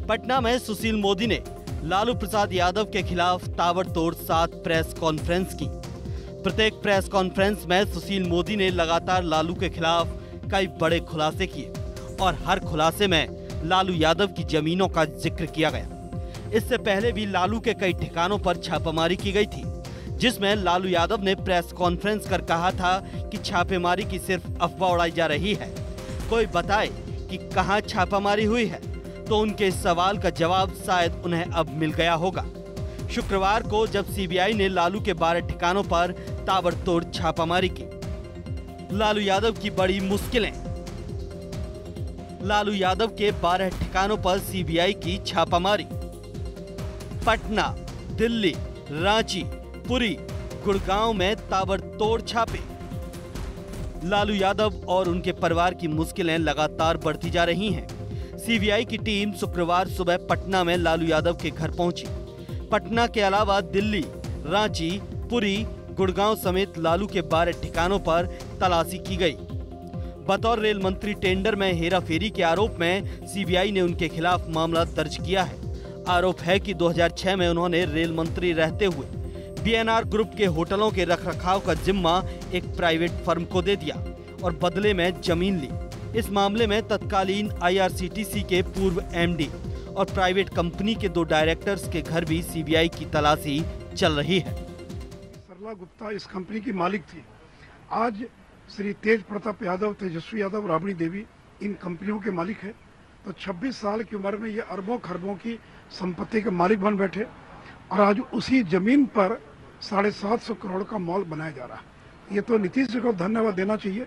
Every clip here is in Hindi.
पटना में सुशील मोदी ने लालू प्रसाद यादव के खिलाफ ताबड़तोड़ 7 प्रेस कॉन्फ्रेंस की। प्रत्येक प्रेस कॉन्फ्रेंस में सुशील मोदी ने लगातार लालू के खिलाफ कई बड़े खुलासे किए और हर खुलासे में लालू यादव की जमीनों का जिक्र किया गया। इससे पहले भी लालू के कई ठिकानों पर छापेमारी की गई थी, जिसमें लालू यादव ने प्रेस कॉन्फ्रेंस कर कहा था कि छापेमारी की सिर्फ अफवाह उड़ाई जा रही है, कोई बताए कि कहां छापामारी हुई है। तो उनके इस सवाल का जवाब शायद उन्हें अब मिल गया होगा। शुक्रवार को जब सीबीआई ने लालू के 12 ठिकानों पर ताबड़तोड़ छापामारी की। लालू यादव की बड़ी मुश्किलें। लालू यादव के 12 ठिकानों पर सीबीआई की छापामारी। पटना, दिल्ली, रांची, पुरी, गुड़गांव में ताबड़तोड़ छापे। लालू यादव और उनके परिवार की मुश्किलें लगातार बढ़ती जा रही हैं। सीबीआई की टीम शुक्रवार सुबह पटना में लालू यादव के घर पहुंची। पटना के अलावा दिल्ली, रांची, पुरी, गुड़गांव समेत लालू के 12 ठिकानों पर तलाशी की गई। बतौर रेल मंत्री टेंडर में हेराफेरी के आरोप में सीबीआई ने उनके खिलाफ मामला दर्ज किया है। आरोप है कि 2006 में उन्होंने रेल मंत्री रहते हुए बीएनआर ग्रुप के होटलों के रखरखाव का जिम्मा एक प्राइवेट फर्म को दे दिया और बदले में जमीन ली। इस मामले में तत्कालीन आईआरसीटीसी के पूर्व एमडी और प्राइवेट कंपनी के 2 डायरेक्टर्स के घर भी सीबीआई की तलाशी चल रही है। सरला गुप्ता इस कंपनी की मालिक थी। आज श्री तेज प्रताप यादव, तेजस्वी यादव, राबड़ी देवी इन कंपनियों के मालिक है। तो 26 साल की उम्र में ये अरबों खरबों की संपत्ति के मालिक बन बैठे और आज उसी जमीन पर 750 करोड़ का मॉल बनाया जा रहा है। ये तो नीतीश जी को धन्यवाद देना चाहिए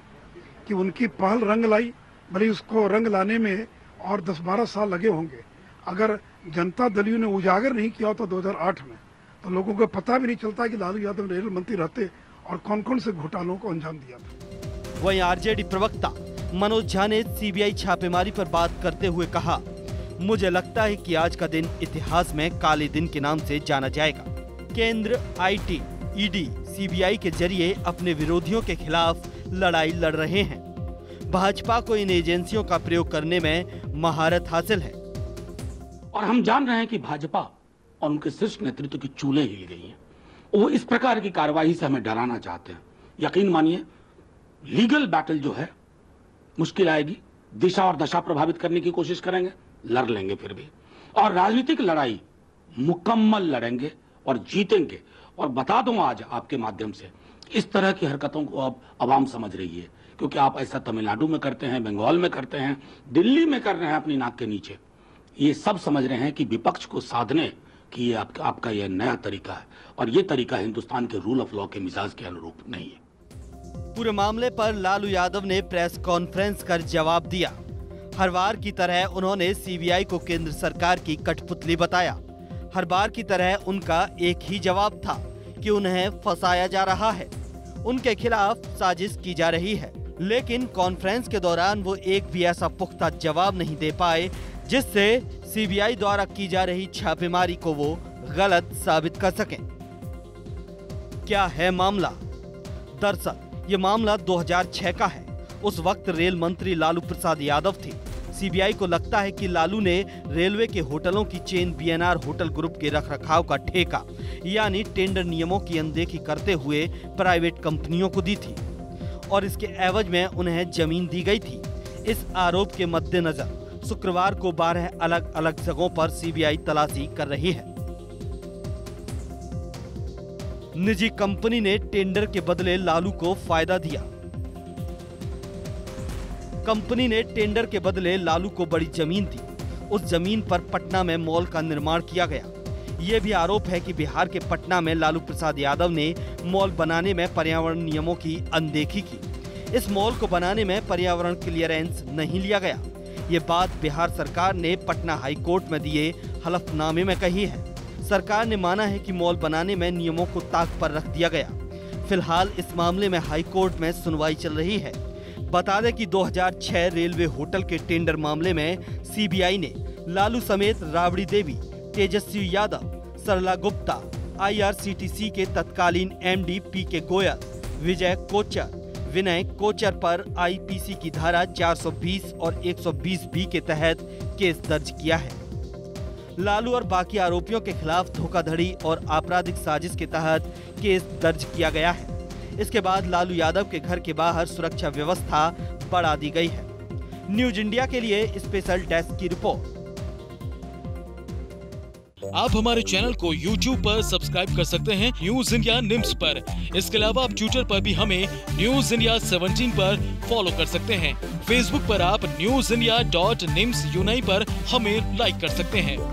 कि उनकी पहल रंग लाई। भले उसको रंग लाने में और 10-12 साल लगे होंगे। अगर जनता दल ने उजागर नहीं किया तो 2008 में तो लोगों को पता भी नहीं चलता कि लालू यादव रेल मंत्री रहते और कौन कौन से घोटालों को अंजाम दिया था। वहीं आरजेडी प्रवक्ता मनोज झा ने सीबीआई छापेमारी पर बात करते हुए कहा, मुझे लगता है कि आज का दिन इतिहास में काले दिन के नाम से जाना जाएगा। केंद्र, आईटी, ईडी, सीबीआई के जरिए अपने विरोधियों के खिलाफ लड़ाई लड़ रहे हैं। भाजपा को इन एजेंसियों का प्रयोग करने में महारत हासिल है और हम जान रहे हैं कि भाजपा और उनके शीर्ष नेतृत्व की चूल्हे हिल गई हैं। वो इस प्रकार की कार्रवाई से हमें डराना चाहते हैं। यकीन मानिए, लीगल बैटल जो है मुश्किल आएगी। दिशा और दशा प्रभावित करने की कोशिश करेंगे, लड़ लेंगे फिर भी। और राजनीतिक लड़ाई मुकम्मल लड़ेंगे और जीतेंगे। और बता दूं आज आपके माध्यम से, इस तरह की हरकतों को अब आवाम समझ रही है, क्योंकि आप ऐसा तमिलनाडु में करते हैं, बंगाल में करते हैं, दिल्ली में कर रहे हैं अपनी नाक के नीचे। ये सब समझ रहे हैं कि विपक्ष को साधने की ये आपका यह नया तरीका है और ये तरीका हिंदुस्तान के रूल ऑफ लॉ के मिजाज के अनुरूप नहीं है। पूरे मामले पर लालू यादव ने प्रेस कॉन्फ्रेंस कर जवाब दिया। हर बार की तरह उन्होंने सीबीआई को केंद्र सरकार की कठपुतली बताया। हर बार की तरह उनका एक ही जवाब था कि उन्हें फंसाया जा रहा है, उनके खिलाफ साजिश की जा रही है। लेकिन कॉन्फ्रेंस के दौरान वो एक भी ऐसा पुख्ता जवाब नहीं दे पाए जिससे सीबीआई द्वारा की जा रही छापेमारी को वो गलत साबित कर सकें। क्या है मामला? दरअसल ये मामला 2006 का है। उस वक्त रेल मंत्री लालू प्रसाद यादव थे। सीबीआई को लगता है कि लालू ने रेलवे के होटलों की चेन बीएनआर होटल ग्रुप के रखरखाव का ठेका यानी टेंडर नियमों की अनदेखी करते हुए प्राइवेट कंपनियों को दी थी और इसके एवज में उन्हें जमीन दी गई थी। इस आरोप के मद्देनजर शुक्रवार को 12 अलग अलग जगहों पर सीबीआई तलाशी कर रही है। निजी कंपनी ने टेंडर के बदले लालू को फायदा दिया। कंपनी ने टेंडर के बदले लालू को बड़ी जमीन दी। उस जमीन पर पटना में मॉल का निर्माण किया गया। ये भी आरोप है कि बिहार के पटना में लालू प्रसाद यादव ने मॉल बनाने में पर्यावरण नियमों की अनदेखी की। इस मॉल को बनाने में पर्यावरण क्लियरेंस नहीं लिया गया। ये बात बिहार सरकार ने पटना हाई कोर्ट में दिए हलफनामे में कही है। सरकार ने माना है कि मॉल बनाने में नियमों को ताक पर रख दिया गया। फिलहाल इस मामले में हाई कोर्ट में सुनवाई चल रही है। बता दें कि 2006 रेलवे होटल के टेंडर मामले में सीबीआई ने लालू समेत राबड़ी देवी, तेजस्वी यादव, सरला गुप्ता, आईआरसीटीसी के तत्कालीन एमडी पीके गोयल, विजय कोचर, विनय कोचर पर आईपीसी की धारा 420 और 120 बी के तहत केस दर्ज किया है। लालू और बाकी आरोपियों के खिलाफ धोखाधड़ी और आपराधिक साजिश के तहत केस दर्ज किया गया है। इसके बाद लालू यादव के घर के बाहर सुरक्षा व्यवस्था बढ़ा दी गई है। न्यूज इंडिया के लिए स्पेशल डेस्क की रिपोर्ट। आप हमारे चैनल को YouTube पर सब्सक्राइब कर सकते हैं न्यूज इंडिया निम्स पर। इसके अलावा आप ट्विटर पर भी हमें न्यूज इंडिया 17 पर फॉलो कर सकते हैं। फेसबुक पर आप newsindia.nimsUnai पर हमें लाइक कर सकते हैं।